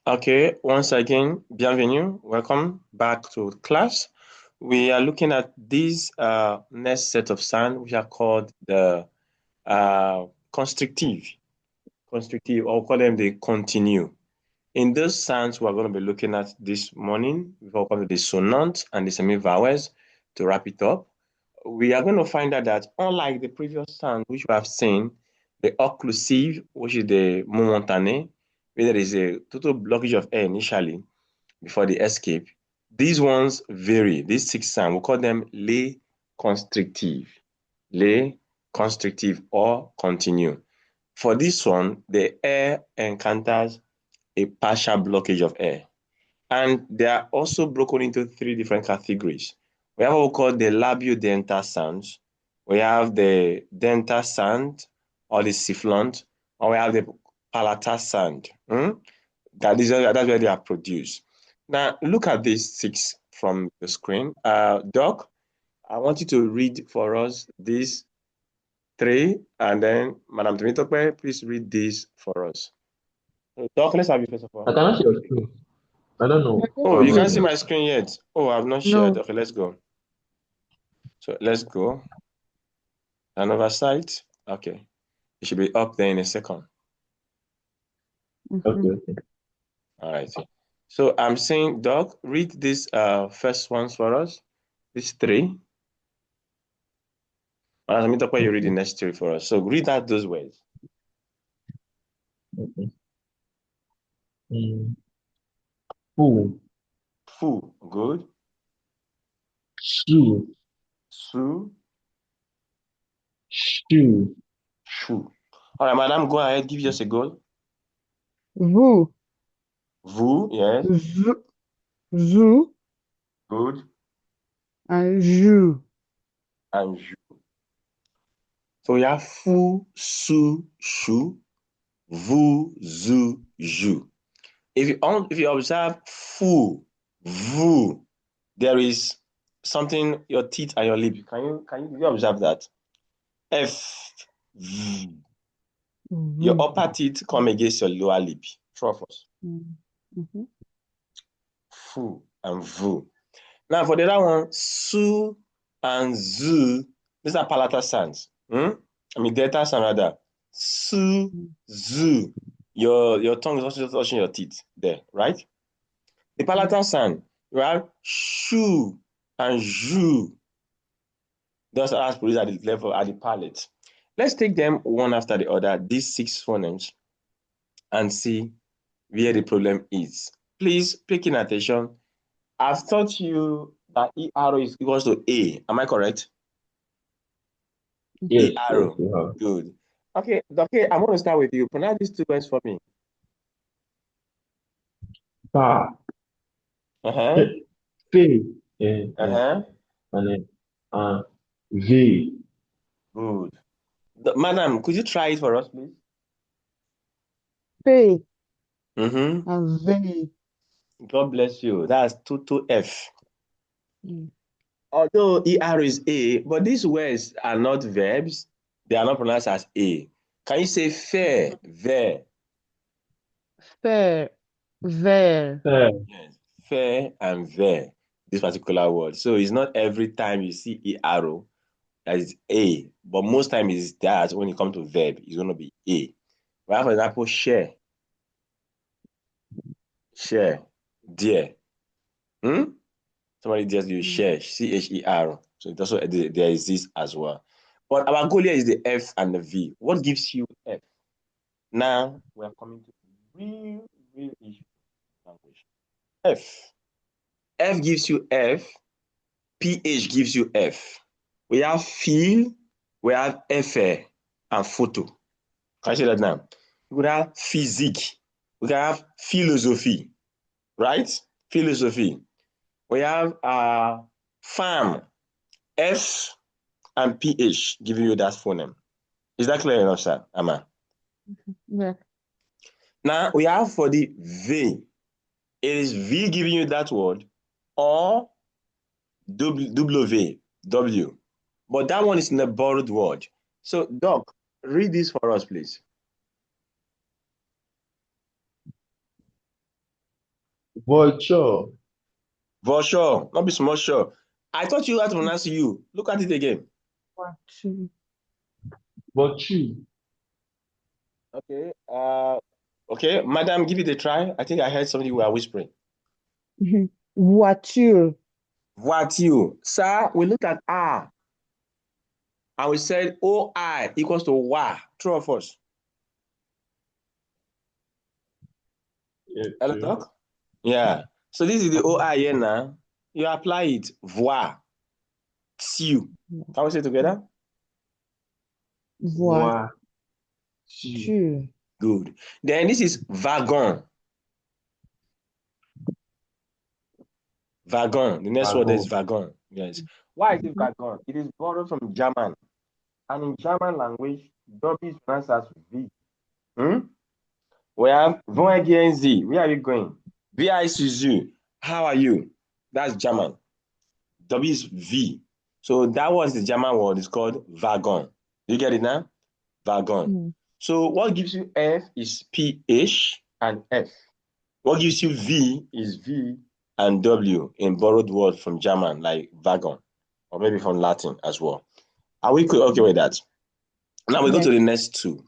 Okay, once again, bienvenue. Welcome back to class. We are looking at these next set of sounds, which are called the constrictive, or call them the continue. In those sounds we're going to be looking at this morning, we've called the sonantes and the semi-vowels. To wrap it up, we are going to find out that unlike the previous sound which we have seen, the occlusive, which is the momentané, where there is a total blockage of air initially before the escape, these ones vary. These six sounds, we call them les constrictive, or continue. For this one, the air encounters a partial blockage of air. And they are also broken into three different categories. We have what we call the labiodental sounds. We have the dental sound or the sifflant, or we have the palatal sound. That's where they are produced. Now, look at these six from the screen. Doc, I want you to read for us these three, and then Madam Temitope, please read these for us. Doc, let's have you first of all. I cannot see your screen. I don't know. Oh, you can't see my screen yet. Oh, I've not shared. No. Okay, let's go. So let's go. An oversight. Okay. It should be up there in a second. Okay. All right. So I'm saying, Doc, read these first ones for us. These three. And I'm going you read the next three for us. So read out those words. Okay. Foo. Foo. Good. Shoe. Su. Shoe. Shoo. All right, madam, go ahead. Give us a goal. Vous. Vous. Yes. Vous. Good. And you. And you. So we have fou, su, shu, vous, zu, ju. If you observe foo, vous, there is something your teeth and your lip. Can you observe that? F, v. Your upper teeth come against your lower lip. True of us. Foo and vous. Now for the other one, su and zu, these are palatal sounds. I mean delta sound rather. Su, zu. Your tongue is also touching your teeth there, right? The palatal sound, you have shu and ju. Those are produced at the level at the palate. Let's take them one after the other, these six phonemes, and see where the problem is. Please, paying attention. I've taught you that ER is equals to A. Am I correct? Yes. ER. Yes, Good. Okay, I'm going to start with you. Pronounce these two words for me. Pa. Uh-huh. Fe. Uh-huh. And then V. Good. Madam, could you try it for us, please? P. Mm-hmm. And V. God bless you. That's 2F. Although ER is A, but these words are not verbs. They are not pronounced as A. Can you say fair, ver? Fair. Ver. Yes, fair and ver, this particular word. So it's not every time you see ER that is A, but most time is that when it comes to verb, it's going to be A. Well, for example, share, dear. Somebody just you share, CHER. So it also there is this as well. But our goal here is the F and the V. What gives you F? Now we are coming to real issue language. F. F gives you F. PH gives you F. We have feel, we have FA and photo. Can I say that now? We have physique. We have philosophy, right? Philosophy. We have farm, F and PH giving you that phoneme. Is that clear enough, sir? Ama? Yeah. Now we have for the V. It is V giving you that word or W. But that one is in a borrowed word. So, Doc, read this for us, please. Vulture. Vulture. Not be small sure. I taught you how to pronounce you. Look at it again. Voiture. Virtue. Okay. Okay, madam, give it a try. I think I heard something you were whispering. Voiture. Voiture. Sir, we looked at R and we said OI equals to WA. True or false? Yeah, Hello, true. doc? Yeah. So this is the OI here now. You apply it. Voiture. Can we say it together? Voiture. Voiture. Good. Then this is wagon. Wagon. The next word is Wagon. wagon. Yes. Why is it wagon? It is borrowed from German. And in German language, W is pronounced as V. Hmm? We have Wohin gehen Sie? Where are you going? Wie heißt du? How are you? That's German. W is V. So that was the German word. It's called wagon. You get it now? Wagon. Mm. So what gives you F is PH and F. What gives you V is V and W in borrowed word from German, like wagon, or maybe from Latin as well. Are we okay with that? Now we go to Yes. the next two.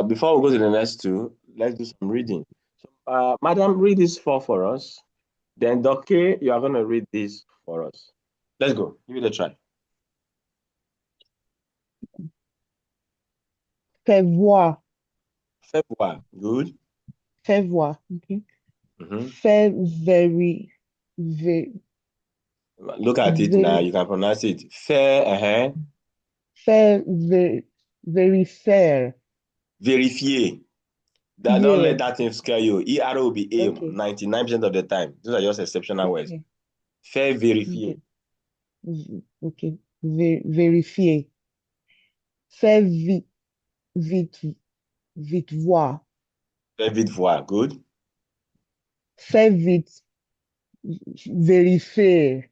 Before we go to the next two, let's do some reading. So, madam, read this for us. Then, Doc, you are going to read this for us. Let's go. Give it a try. Faire voir. February. Good. Faire voir. Okay. Mhm. Faire very, very, Look at it now. very, You can pronounce it. Fair. faire very, very fair. Verifier. Don't let Yeah. that thing scare you. ER will be A Okay. 99% of the time. Those are just exceptional words. Okay. Fair verifier. Okay. Okay. Vérifier. Faire vite, vite voir. Fair vite voir. Good. Faire vite, vérifier.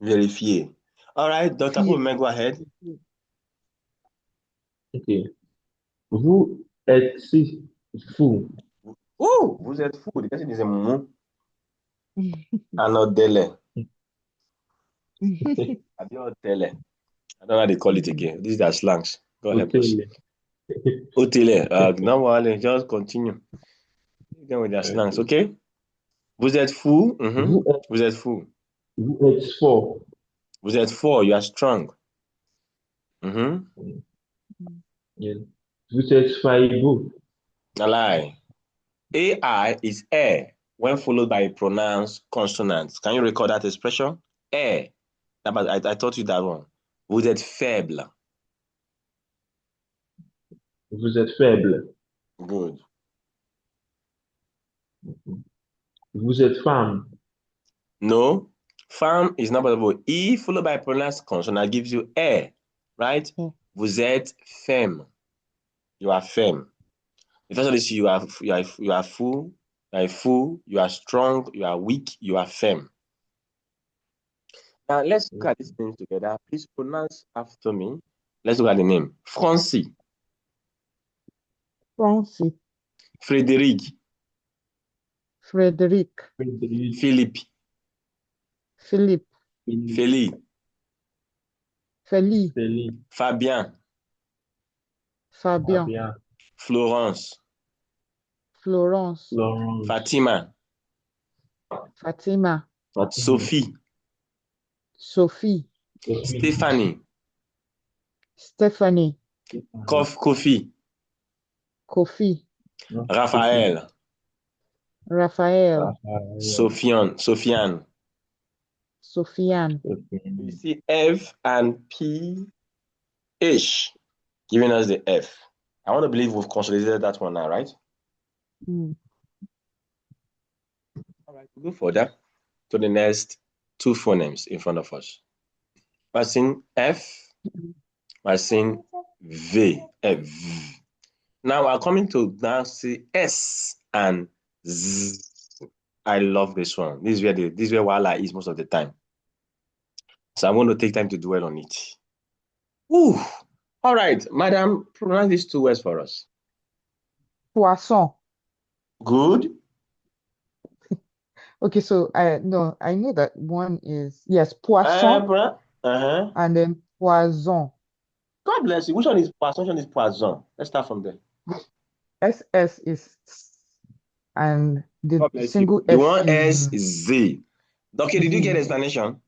Verifier. All right, Dr. Fier. Kuhlman, go ahead. Ok. Vous êtes fou. Oh, vous êtes fou. The person is a mumu and not dele. I don't tele. I don't know how they call it again. These are slangs. God help us. Hôtel. Otele. No worry, just continue. Then with their slangs, Ok. okay? Vous êtes fou. Vous êtes, Vous êtes fou. vous êtes fort. Vous êtes fort. You are strong. Yeah. Vous êtes faillot. A lie. AI is air when followed by a pronounced consonant. Can you recall that expression? Air. I taught you that one. Vous êtes faible. Vous êtes faible. Good. Vous êtes femme. No. Femme is not possible. E followed by a pronounced consonant gives you air, right? Vous êtes femme. You are femme. The first one is you are full, you are a fool, you are strong, you are weak, you are femme. Now let's look at these names together. Please pronounce after me. Let's look at the name. Francie, Francis. Frédéric, Frédéric. Frédéric. Philippe, Philippe. Félix, Félix. Félix. Fabien, Fabien. Fabien. Florence, Florence. Laurence. Fatima, Fatima. Sophie, Sophie. Sophie. Stéphanie, Stephanie. Kofi, Kofi. Raphaël, Raphaël. Sofiane. Sofiane. You see F and P, H, giving us the F. I want to believe we've consolidated that one now, right? Mm. All right, we'll go further to the next two phonemes in front of us. We're seeing F, we're seeing V, F. Now we're coming to now see S and Z. I love this one. This is where Wala is most of the time. So I'm going to take time to dwell on it. Ooh. All right, madam, pronounce these two words for us. Poisson. Good. Okay, so I know that one is yes, poisson Uh-huh. and then poison. God bless you. Which one is poisson? Which one is poison? Let's start from there. SS is and the God bless you. single The S one is S is Z. Okay, did you get the Z. explanation?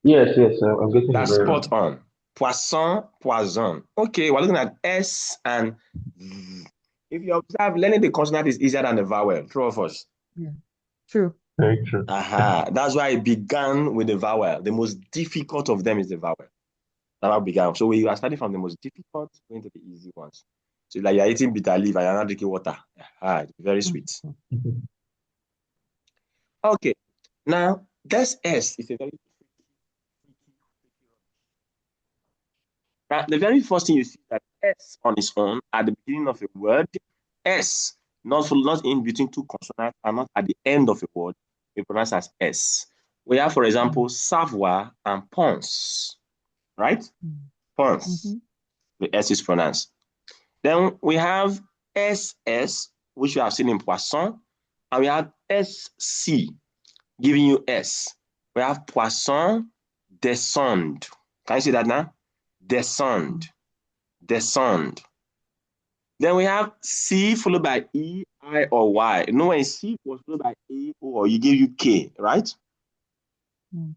Yes, yes, I'm getting it That's very well. spot on. Poisson, poison. Okay, we're looking at S and Z. If you observe, learning the consonant is easier than the vowel. True of us. Yeah, true. Very true. Aha. That's why I began with the vowel. The most difficult of them is the vowel. That's how I began. So we are starting from the most difficult, going to the easy ones. So like you're eating bitter leaf and you're not drinking water. Aha, it's very sweet. Mhm. Okay. Now, this S is a very now, the very first thing you see that S on its own at the beginning of a word, S, not in between two consonants and not at the end of a word, we pronounce as S. We have, for example, savoir and pense, right? Pense, Mm-hmm. the S is pronounced. Then we have SS, which we have seen in poisson, and we have SC, giving you S. We have poisson, descend. Can you see that now? Descend, descend. Then we have C followed by E, I, or Y. You know when C was followed by A, O, or you give you K, right? Mm.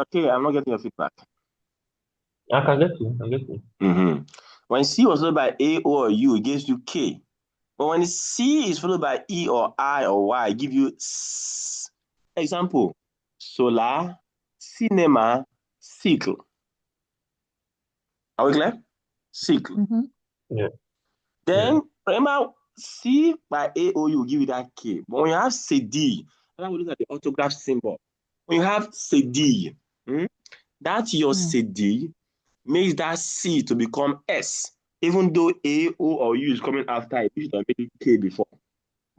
Okay, I'm not getting your feedback. I can get you. I get you. Mm-hmm. When C was followed by A, O, or U, it gives you K. But when C is followed by E or I or Y, it gives you S. Example, solar, cinema, cycle. Are we clear? Cycle. Mm-hmm. Yeah. Then remember, C by A O U will give you that K. But when you have CD, now we look at the orthograph symbol. When you have CD, that your Mm. CD makes that C to become S, even though A, O, or U is coming after it, you should have made it K before.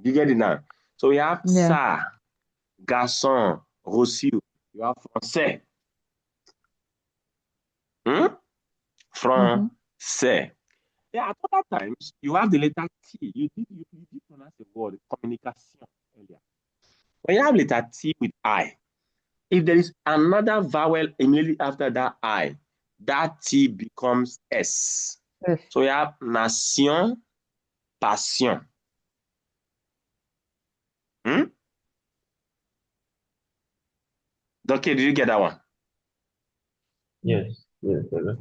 Do you get it now? So we have Yeah. ça, garçon, reçu. You have français. Mm-hmm. Français. Yeah, at other times, you have the letter T. You did pronounce the word communication earlier. When you have letter T with I, if there is another vowel immediately after that I, that T becomes S. Yes. So you have nation, passion. Hmm? Okay, did you get that one? Yes. Yes. Good.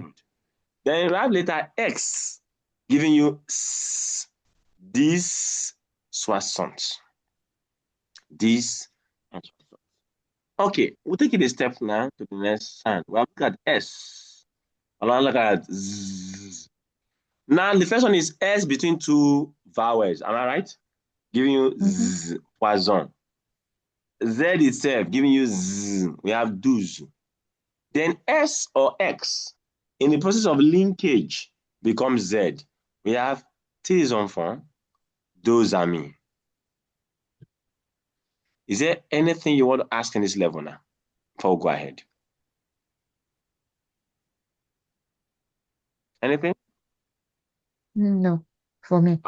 Then you have letter X giving you S, 10, 60. 10 and 60. Okay, we'll take it a step now to the next sound. We'll look at S. I'll look at Z. Now, the first one is S between two vowels. Am I right? Giving you Mm-hmm. Z, poison. Z itself giving you Z. We have 12. Then S or X, in the process of linkage, becomes Z. We have tes enfants, 2 amis. Is there anything you want to ask in this level now? Before we go ahead. Anything? No, for me.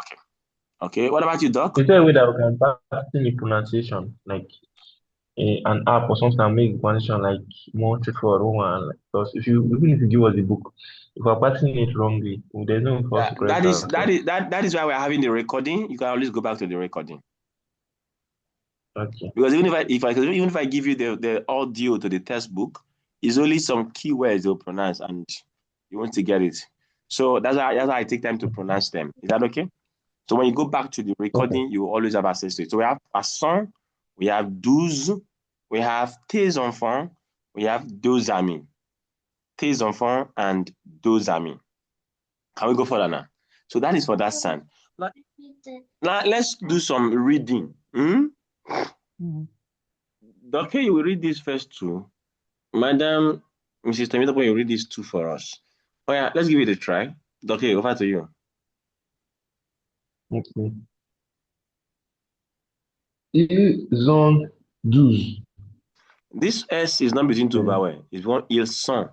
Okay. What about you, Doc? Is there a way that we can practice the pronunciation, like an app or something that make the pronunciation like more straightforward one? Like, because even if you give us the book, if we're practicing it wrongly, there's no way for us Yeah, to correct ourselves. that is why we're having the recording. You can always go back to the recording. Okay. Because even if I give you the audio to the textbook, it's only some keywords they'll pronounce and you want to get it. So that's why I take time to pronounce them. Is that okay? So when you go back to the Okay. recording, you will always have access to it. So we have poisson, we have 12, we have tes enfants, we have 2 amis. Tes enfants and 2 amis. Can we go further now? So that is for that sound. Now let's do some reading. Mm-hmm. Okay, you will read this first two. Madam, Mrs. Temitopo, you read these two for us. Oh yeah, let's give it a try. Okay, over to you. Okay. Ils ont 12. This S is not between two Okay. vowels. It's one ils sont.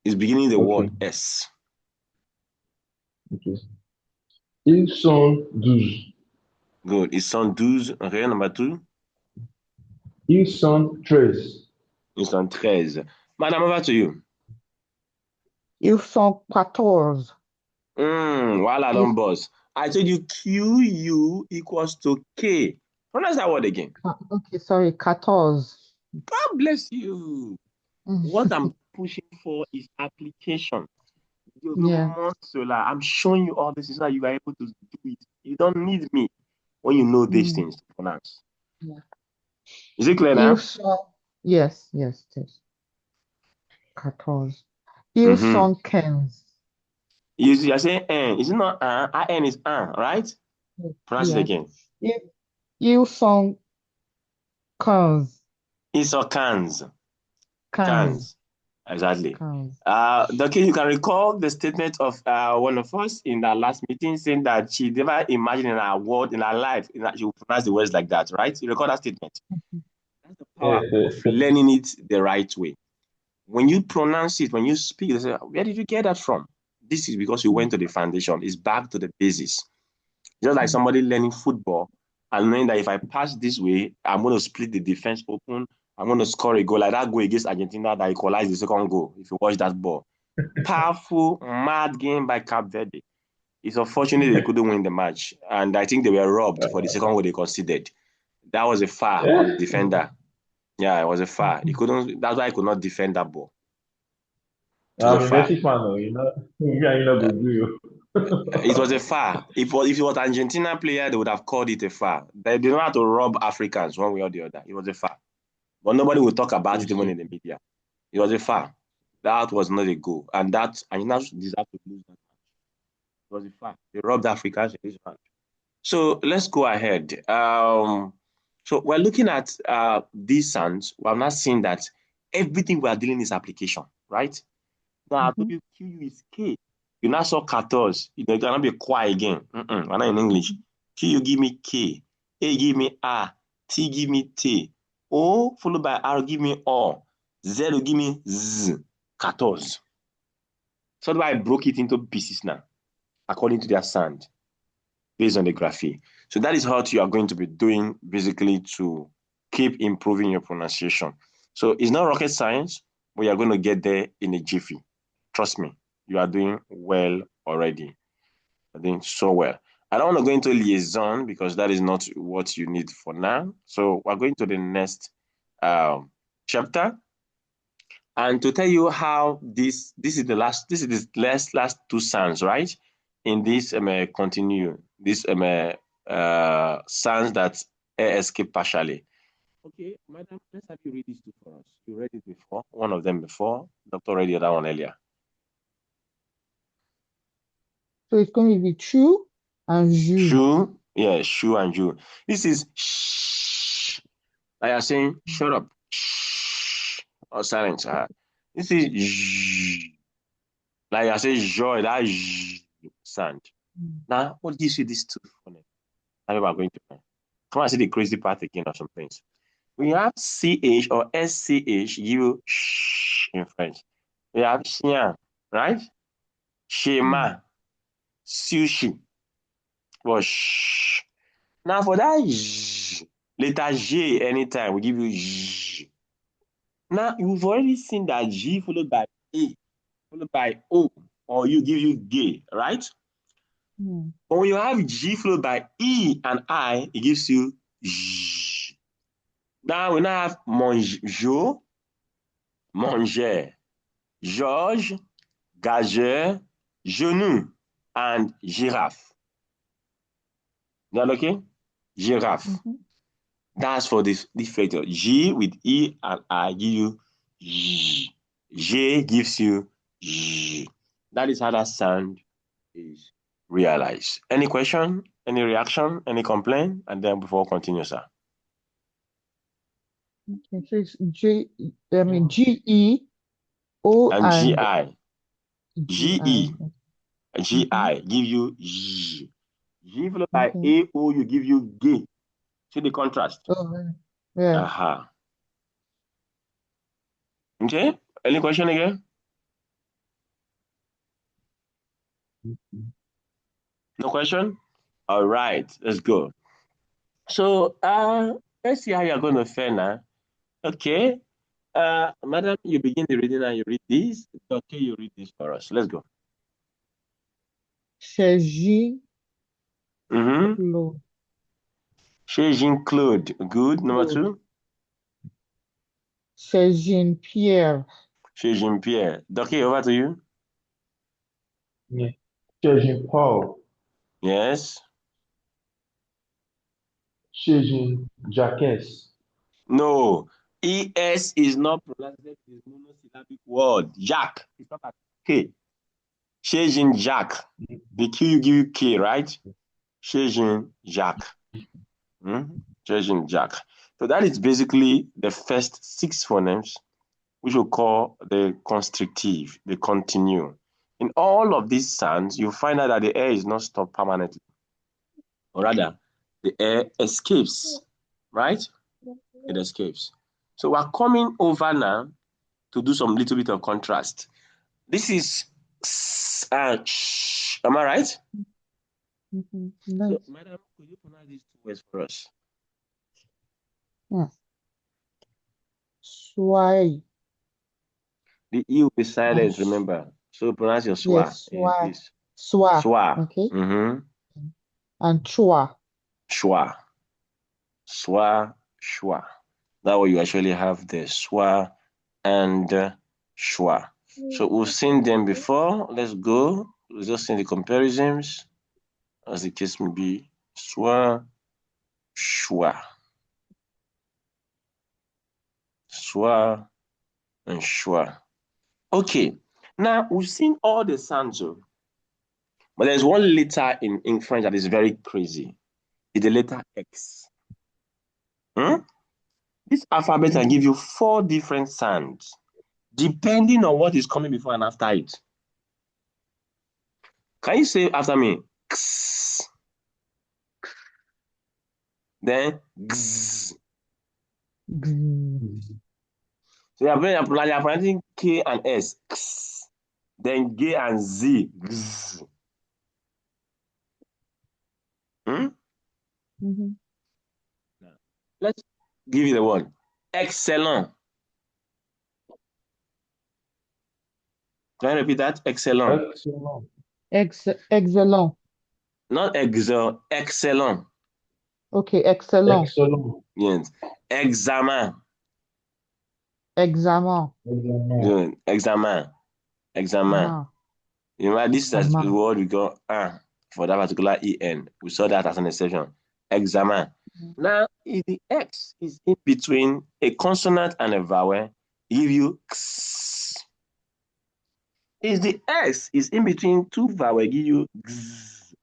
It's beginning the Okay. word S. Okay. Ils sont 12. Good. Ils sont 12. Okay, number 2. Ils sont 13. Ils sont 13. Madam, over to you. Ils sont 14. Voila, Ils, don't boss. I told you QU equals to K. Pronounce that word again. okay, sorry, 14. God bless you. What I'm pushing for is application. Yeah. I'm showing you all this so that you are able to do it. You don't need me when you know these Mm, things to pronounce. yeah. Is it clear Ils now? sont, yes, yes, yes. 14. Ils Mm-hmm. sont 15. You are saying N. Is it not N? N is N, right? Pronounce it Yeah. again. Ils, ils sont 15. It's or cans. 15. Cans. Exactly. 15. Doki, you can recall the statement of one of us in our last meeting saying that she never imagined in her world, in her life, she would pronounce the words like that, right? You recall that statement? That's the power Yes, of yes. learning it the right way. When you pronounce it, when you speak, they say, where did you get that from? This is because you went to the foundation. It's back to the basis. Just like somebody learning football and knowing that if I pass this way, I'm going to split the defense open. I'm going to score a goal like that goal against Argentina that equalized the second goal. If you watch that ball, powerful, mad game by Cape Verde. It's unfortunate they couldn't win the match, and I think they were robbed for the second goal they conceded. That was a foul on the defender. Yeah, it was a foul. He couldn't. That's why he could not defend that ball. It was a I'm a foul. Messi fan, though. You know, go do. It was a foul. If it was an Argentina player, they would have called it a foul. They didn't know how to rob Africans one way or the other. It was a foul. But nobody will talk about it even in the media. It was a foul. That was not a goal. And that Argentina deserved to lose that match. It was a foul. They robbed Africans in this match. So let's go ahead. So we're looking at these sounds. We're not seeing that everything we are dealing is application, right? Now, Mhm. QU is K. You now saw 14. You cannot be quiet again. We're not in English. Q, give me K. A, give me R. T, give me T. O, followed by R, give me O. Z, give me Z. 14. So that's why I broke it into pieces now, according to their sound, based on the graphy. So that is what you are going to be doing, basically, to keep improving your pronunciation. So it's not rocket science, but you're going to get there in a jiffy. Trust me, you are doing well already. You're doing so well. I don't want to go into liaison because that is not what you need for now. So we're going to the next chapter. And to tell you how this is the last two sounds, right? In this continue, this sounds that escape partially. Okay, madam, let's have you read these two for us. You read it before, one of them before. Doctor read the other one earlier. So it's going to be true and jus. Shoe, yeah, shoe and you. This is shh. Like you're saying, shut up. Shh. Or silence. This is zh. Like you're saying, joy, that zh sound. Now, what gives you these two phonics? Now we are going to come and see the crazy part again of some things. When you have CH or SCH, you shh in French. We have chien, right? Schéma, sushi, but shh. Now for that letter J anytime, we give you J. Now you've already seen that G followed by A, followed by O, or you give you gay, right? Mm. But when you have G followed by E and I, it gives you J. Now we now have Monjo, Manger, George, Gageur, Genou, and Giraffe. Is that okay? Giraffe. Mhm. That's for this factor. G with E and I give you G. J gives you G. That is how that sound is realized. Any question? Any reaction? Any complaint? And then before we continue, sir. Okay, so it's GEO And and GI. GI. GE. Mm-hmm. GI give you G. G followed by Okay. AO, you give you G. See the contrast? Oh, yeah. Yeah. Aha. Okay. Any question again? No question? All right. Let's go. So let's see how you're going to fare now. Okay. Madam, you begin the reading and you read this. Okay, you read this for us. Let's go. Chez Jean Mm-hmm. Claude. Chez Jean-Claude. Good. Number Claude. 2. Chez Jean Pierre. Chez Jean-Pierre. Okay, over to you. Yeah. Chez Paul. Yes. Chez Jacques. No. ES is not pronounced. It is monosyllabic word. Jacques. It's not a K. Chez Jean-Jacques. The Q you give you K, right? Chez Jean-Jacques. Chez Jean-Jacques. So that is basically the first 6 phonemes, which we call the constrictive, the continue. In all of these sounds, you find out that the air is not stopped permanently, or rather, the air escapes, right? It escapes. So we're coming over now to do some little bit of contrast. This is and sh. Am I right? Nice. So, madam, could you pronounce these 2 words for us? Yeah. Soy. The E will be silent, And remember. So pronounce your schwa, yes, soy. please. Soy. Schwa. Okay. Mm-hmm. And chua. Schwa. Schwa, schwa. That way you actually have the schwa and schwa. So we've seen them before. Let's go. We'll just see the comparisons, as the case may be. Schwa, schwa. Schwa and schwa. Okay. Now we've seen all the sounds, but there's one letter in French that is very crazy. It's the letter X. This alphabet can give you 4 different sounds, depending on what is coming before and after it. Can you say after me? X. Then X. So you're pronouncing K and S. X. Then G and Z. X. Let's give you the one. Excellent. Can you repeat that? Excellent. Excellent. Not excel. Excellent. Okay, excellent. Excellent. Yes. Examen. Examen. Good. Examen. Examen. You know, this is the word we got for that particular EN. We saw that as an exception. Examen. Now, if the X is in between a consonant and a vowel, give you X. If the S is in between 2 vowels, give you X.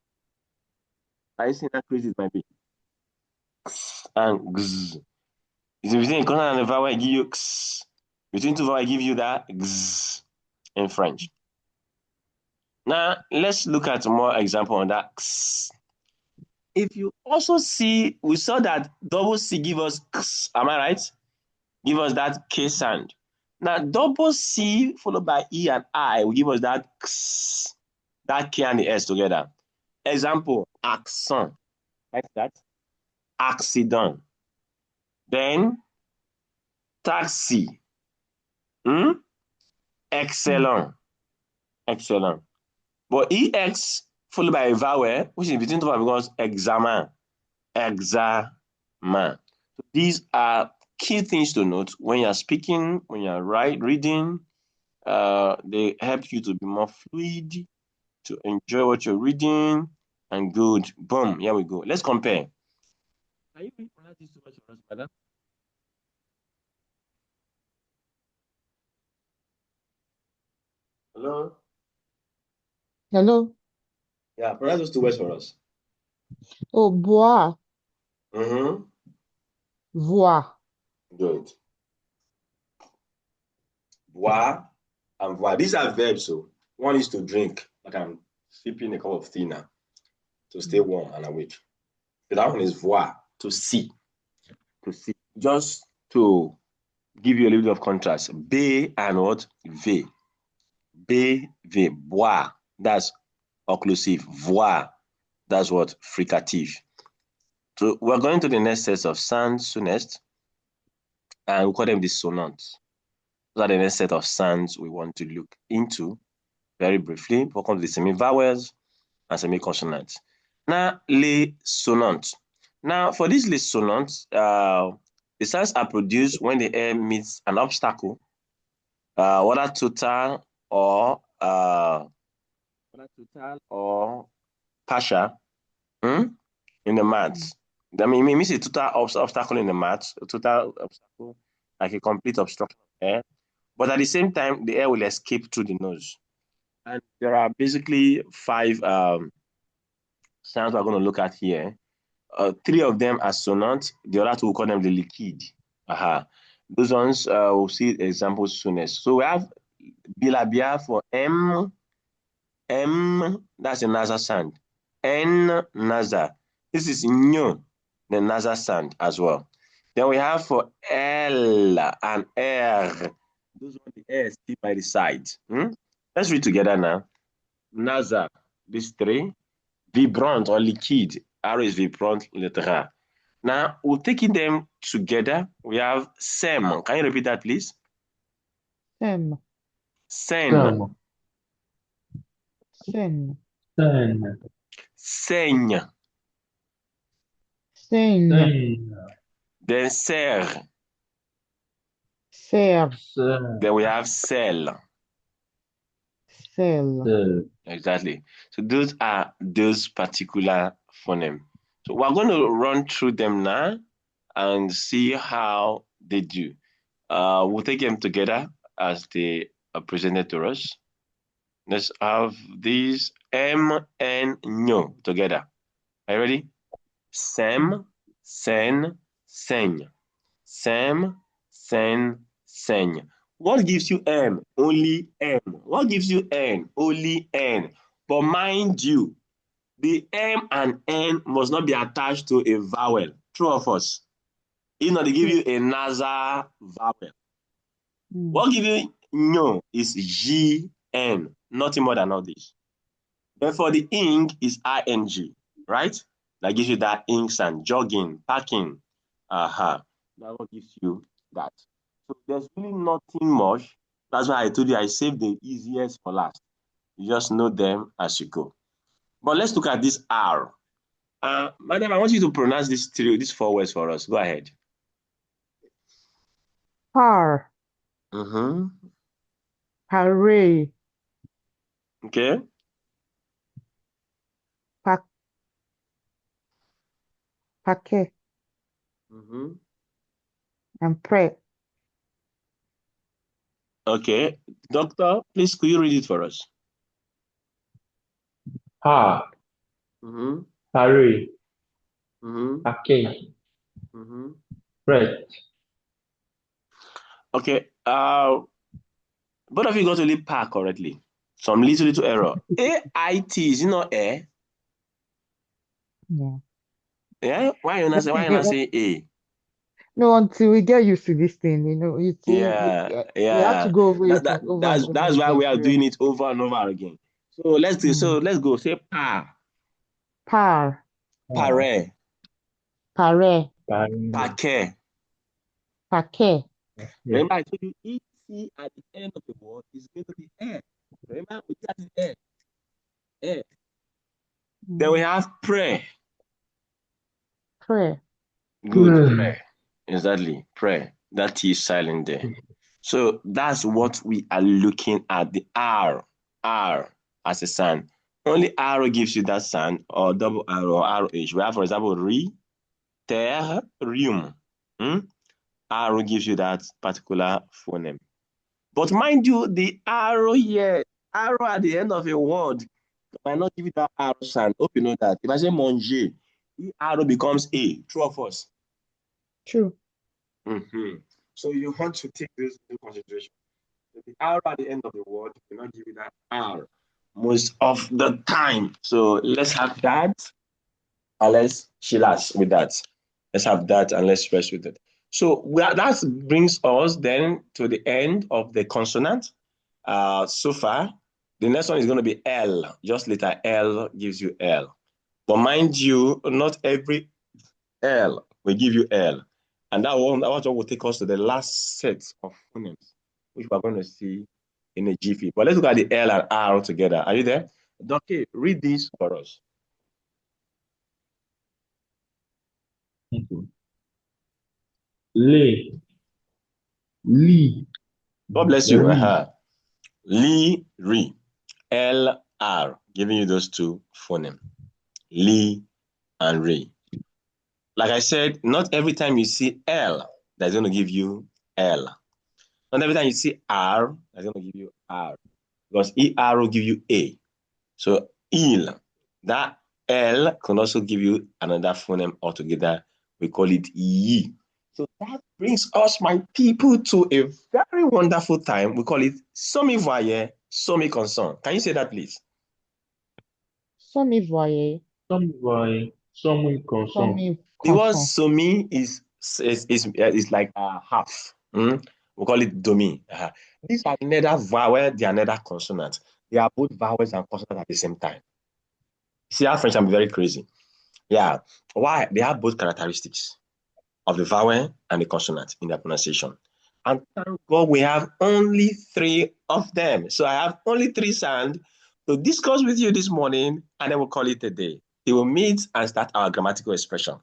Are you seeing how crazy it might be? X and X. If it's between a consonant and a vowel, give you X. Between 2 vowels, give you that X in French. Now, let's look at more example on that. If you also see, we saw that double C give us X, am I right? Give us that K sound. Now, double C followed by E and I will give us that X, that K and the S together. Example, accent, like that. Accident. Then, taxi. Excellent. Excellent. But EX followed by a vowel, which is between 2 vowels, becomes examen. Examen. So these are key things to note when you're speaking, when you're reading. They help you to be more fluid, to enjoy what you're reading, and good. Boom, here we go. Let's compare. Are you going to pronounce this too much for us, madam? Hello? Hello? Yeah, pronounce those 2 words for us. Oh, bois. Voir. Good. Boire and voir. These are verbs. So one is to drink, like I'm sipping a cup of tea now, to stay warm and awake. The other one is voir, to see. To see. Just to give you a little bit of contrast. B and what? V. B, V. Boire. That's occlusive. Voir. That's what? Fricative. So we're going to the next set of sounds next, and we call them the sonantes. Those are the next set of sounds we want to look into very briefly. We'll come to the semi-vowels and semi-consonants. Now, les sonantes. Now, for these les sonantes, the sounds are produced when the air meets an obstacle, whether total or partial, in the maths. I mean, it means a total obstacle in the maths, a total obstacle, like a complete obstruction of air. But at the same time, the air will escape through the nose. And there are basically 5 sounds we're going to look at here. 3 of them are sonant, the other 2 we'll call them the liquid. Those ones, we'll see examples soonest. So we have bilabia for M, that's a nasal sound. N, nasal. This is nyo, the nasal sound as well. Then we have for L and R. Those are the A's still by the side. Let's read together now. Nasal, these 3. Vibrant or liquid, R is vibrant, letter A. Now, we're taking them together. We have SEM. Can you repeat that, please? Sem. Sen. Sen. Sen. Seigne. Sen. Sen. Then ser. Ser. Sen. Then we have cell. Cell. Sen. Exactly. So those are those particular phonemes. So we're going to run through them now and see how they do. We'll take them together as they are presented to us. Let's have these M and Nyo together. Are you ready? Sem, sen, seigne. Sem, sen, seigne. What gives you M? Only M. What gives you N? Only N. But mind you, the M and N must not be attached to a vowel. True or false? If not, they give you a nasal vowel. What gives you no is GN, nothing more than all this. Therefore, the ing is ING, right? That gives you that ing sound, jogging, packing. That's what gives you that. So there's really nothing much. That's why I told you I saved the easiest for last. You just know them as you go. But let's look at this R. Madam, I want you to pronounce these 4 words for us. Go ahead. Par. Parade. Okay. Paquet. And pray. Okay. Doctor, please, could you read it for us? Pa. Paré. Paquet. Bread. Okay. Both of you got to leave pa correctly. Some little error. AIT is not A. Yeah. Yeah? Why you not say A? No, until we get used to this thing, it's we have to go over it over and over That's why again. we are doing it over and over again. So let's do let's go. Say pa. Par. Pare. Pare. Paquet. Paquet. Remember, I told you ET at the end of the word is going to be air. Remember, we got the air. Air. Then we have pray. Pray. Good. Pray. Exactly. Pray. That T is silent there. So that's what we are looking at, the R. R as a sound. Only R gives you that sound, or double R or RH. We have, for example, re, ter, rium. R gives you that particular phoneme. But mind you, the arrow here, arrow at the end of a word, might not give you that arrow sound. Hope you know that. If I say manger, the arrow becomes A. True or false? True. So you want to take this into consideration. The arrow at the end of the word will not give you that R most of the time. So let's have that, and let's chillax with that. Let's have that and let's rest with it. So that brings us then to the end of the consonant. So far, the next one is going to be L. Just letter L gives you L. But mind you, not every L. We give you L. And that one will take us to the last set of phonemes, which we're going to see in a jiffy. But let's look at the L and R together. Are you there? Okay, read this for us. Lay. Lee. God bless you. Lee, Re. L, R. Giving you those two phonemes. Lee and Re. Like I said, not every time you see L, that's going to give you L. Not every time you see R, that's going to give you R. Because ER will give you A. So il, that L can also give you another phoneme altogether. We call it yi. So that brings us, my people, to a very wonderful time. We call it somi voyelle, somi consonnant. Can you say that, please? Somi voyelle. Somi voyelle, somi consonnant. The word somi is like half. We call it domi. These are neither vowel, they are neither consonant. They are both vowels and consonants at the same time. See how French can be very crazy. Yeah. Why? They have both characteristics of the vowel and the consonant in their pronunciation. And thank God we have only 3 of them. So I have only 3 sounds to discuss with you this morning, and then we'll call it a day. We will meet and start our grammatical expression.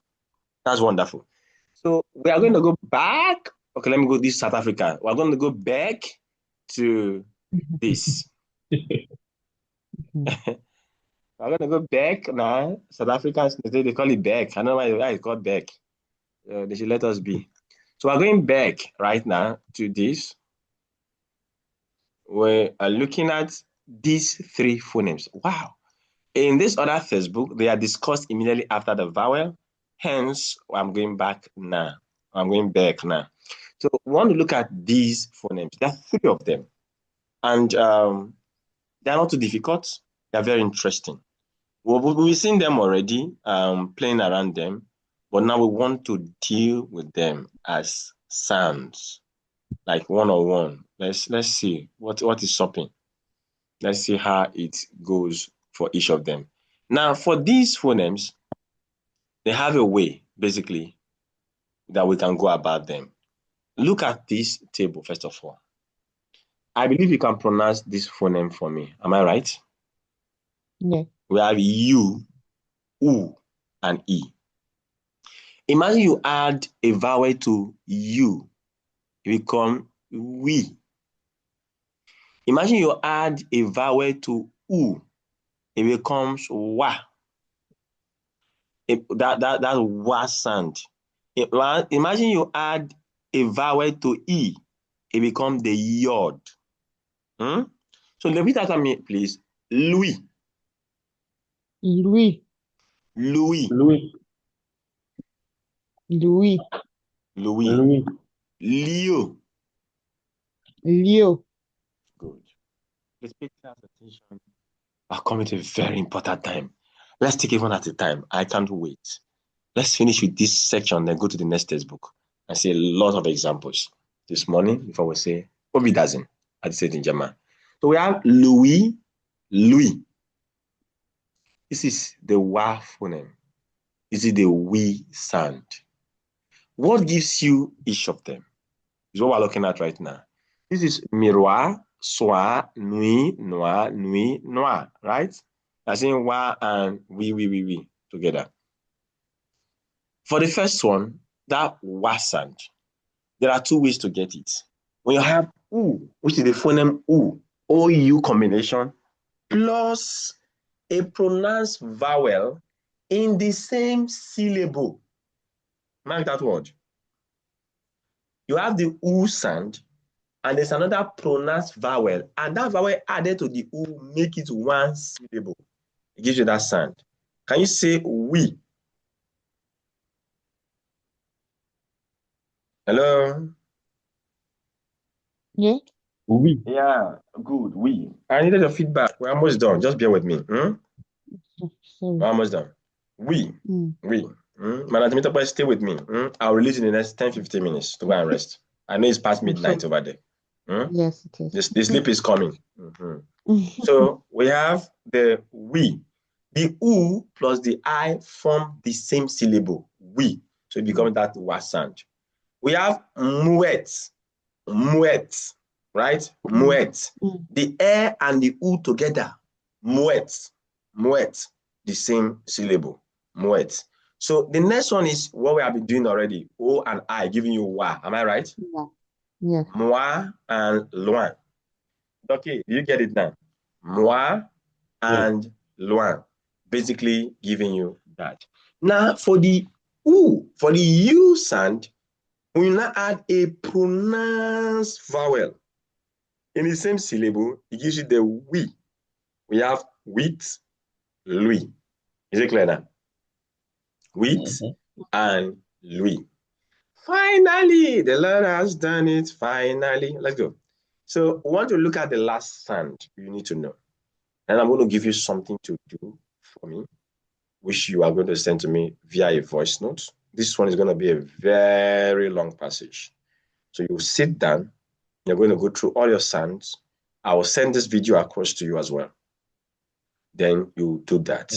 That's wonderful. So we are going to go back. Okay, let me go this South Africa. We're going to go back to this. We're going to go back now. South Africans, they call it back. I don't know why it's called back. They should let us be. So we're going back right now to this. We are looking at these 3 phonemes. Wow. In this other Facebook, they are discussed immediately after the vowel. Hence, I'm going back now. I'm going back now. So we want to look at these phonemes. There are 3 of them. And they're not too difficult. They're very interesting. We've seen them already, playing around them. But now we want to deal with them as sounds, like one-on-one. Let's see what is something. Let's see how it goes for each of them. Now, for these phonemes, they have a way, basically, that we can go about them. Look at this table, first of all. I believe you can pronounce this phoneme for me. Am I right? Yeah. We have U, U, and E. Imagine you add a vowel to U, it becomes we. Imagine you add a vowel to U, it becomes wa. That's wa sound. Imagine you add a vowel to E, it becomes the yod. So repeat after me, please. Louis. Louis. Louis. Louis. Louis. Louis. Louis. Leo. Leo. Good. Please pay attention. We're coming to a very important time. Let's take it one at a time. I can't wait. Let's finish with this section, then go to the next textbook and see a lot of examples this morning before we say Ovidazen, as I said in German. So we have Louis, Louis. This is the wa phoneme. This is the we sound. What gives you each of them? Is what we're looking at right now. This is miroir, soir, nuit, noir, nuit, noir, right? As in wa and we together. For the first one, that wa sound, there are 2 ways to get it. When you have U, which is the phoneme U, O-U combination, plus a pronounced vowel in the same syllable. Mark that word. You have the U sound, and there's another pronounced vowel, and that vowel added to the U make it 1 syllable. It gives you that sound. Can you say we? Hello? Yeah. Oui. Yeah, good. We. I needed your feedback. We're almost done. Just bear with me. Sorry. We're almost done. We. Madam, stay with me. I'll release in the next 10-15 minutes to go and rest. I know it's past midnight over there. Yes, it is. The sleep is coming. So we have the we. The U plus the I form the same syllable. We. So it becomes that wa sound. We have muet, right? Muet. The air and the u together, muet, the same syllable, muet. So the next one is what we have been doing already, o and I, giving you wa. Am I right? Yeah. Yes. Moi and loin. Okay, do you get it now? Moi and loin, basically giving you that. Now for the U sound, we now add a pronounced vowel. In the same syllable, it gives you the we. We have with, lui. Is it clear now? With and lui. Finally, the Lord has done it. Finally. Let's go. So we want to look at the last sound you need to know. And I'm going to give you something to do for me, which you are going to send to me via a voice note. This one is going to be a very long passage. So you sit down, you're going to go through all your sounds. I will send this video across to you as well. Then you do that.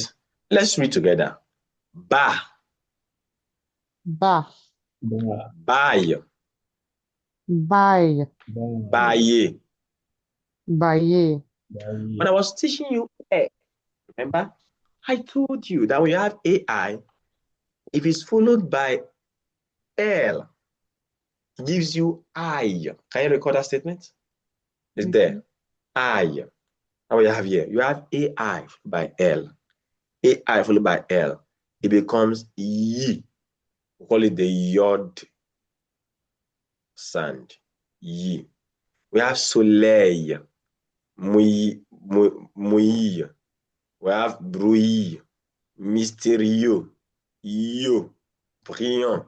Let's read together. Ba. Ba. Baye. Baye. Baye. Baye. When I was teaching you A, remember? I told you that when you have AI, if it's followed by L, it gives you I. Can you record that statement? It's there. I. Now you have here, you have AI by L. AI followed by L. It becomes Y. We call it the yod sound. Y. We have soleil. Mouille. We have bruit. Mystérieux. Yo. Brillant.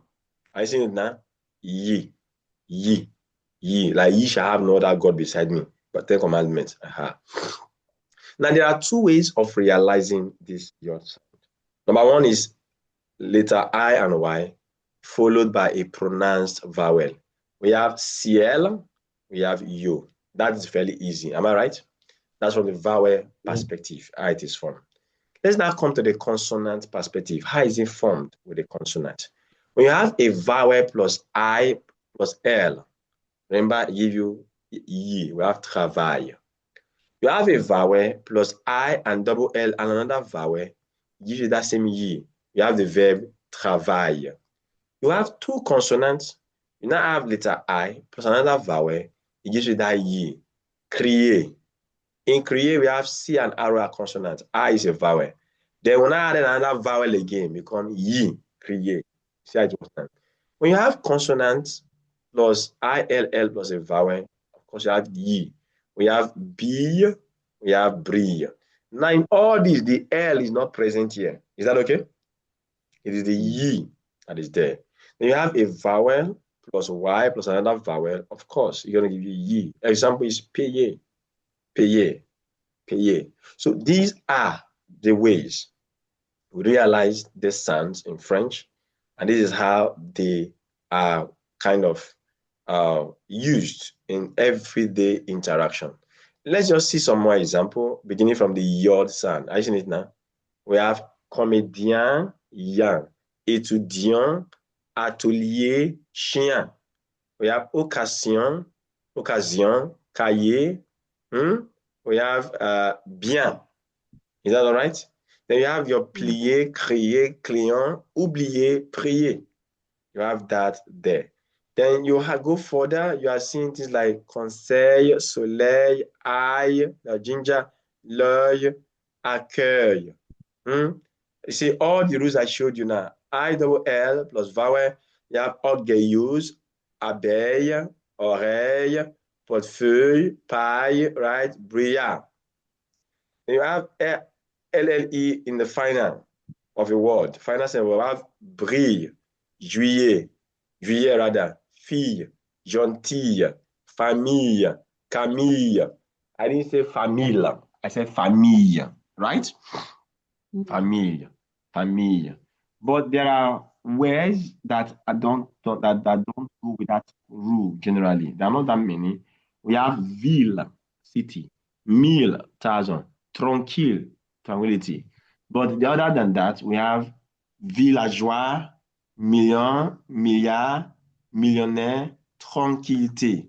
Are you seeing it now? Ye. Ye. Ye. Like ye shall have no other God beside me. But 10 commandments. Now there are two ways of realizing this yod sound. Number one is letter I and Y followed by a pronounced vowel. We have ciel, we have yo. That is fairly easy. Am I right? That's from the vowel perspective, how it is formed. Let's now come to the consonant perspective. How is it formed with a consonant? When you have a vowel plus I plus L, remember, I give you Y. We have travail. You have a vowel plus I and double L and another vowel, gives you that same Y. You have the verb travail. You have two consonants. You now have letter I plus another vowel. It gives you that Y. Crier. In crier, we have C and R are consonants. I is a vowel. Then when I add another vowel again, become Y. Crier. See how it works. When you have consonants plus ILL plus a vowel, of course you have Y. We have B, we have brille. Now in all these, the L is not present here. Is that okay? It is the Y that is there. Then you have a vowel plus Y plus another vowel. Of course, you're going to give you Y. Example is payer, payer, payer. So these are the ways we realize the sounds in French. And this is how they are kind of used in everyday interaction. Let's just see some more example, beginning from the yod sound. Are you seeing it now? We have comédien, yan. Étudiant, atelier, chien. We have occasion, cahier. We have bien. Is that all right? Then you have your plier, crier, client, oublier, prier. You have that there. Then you go further, you are seeing things like conseil, soleil, ail, ginger, l'œil, accueil. You see all the rules I showed you now. I double L plus vowel. You have orgueilleuse, abeille, oreille, portefeuille, paille, right? Brillant. Then you have LLE in the final of a word. Final sentence will have brille, juillet, rather, fille, gentille, famille, Camille. I didn't say famille. I said famille, right? Famille, famille. But there are words that don't go with that rule generally. There are not that many. We have ville, city, mille, thousand, tranquille, tranquility. But other than that, we have villageois, million, milliard, millionnaire, tranquillité,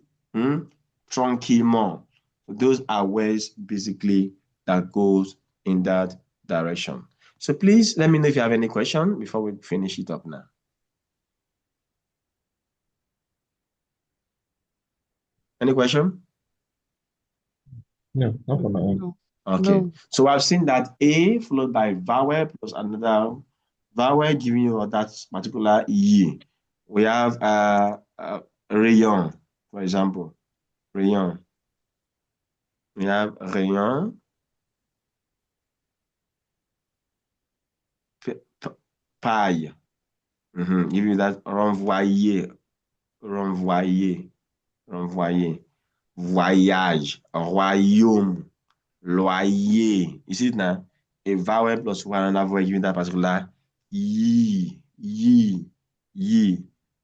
tranquillement. Those are words basically that goes in that direction. So please let me know if you have any question before we finish it up now. Any question? No, not from my end. No. Okay. No. So I've seen that A followed by vowel plus another vowel giving you that particular E. We have rayon, for example. Rayon. We have rayon. Paille. Give you that renvoyer. Renvoyer. Renvoyer. Voyage. Royaume. Loyer. You see it now? A vowel plus one another vowel giving that particular ye.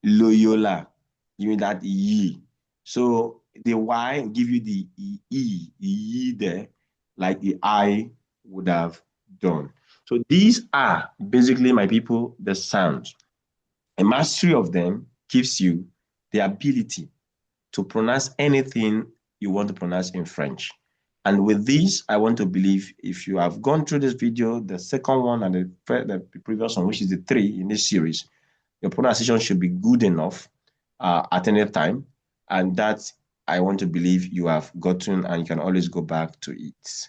Loyola. Giving that ye. So the Y give you the ye there, like the I would have done. So these are basically, my people, the sounds. A mastery of them gives you the ability to pronounce anything you want to pronounce in French. And with this, I want to believe if you have gone through this video, the second one and the previous one, which is the 3 in this series, your pronunciation should be good enough at any time. And that I want to believe you have gotten, and you can always go back to it.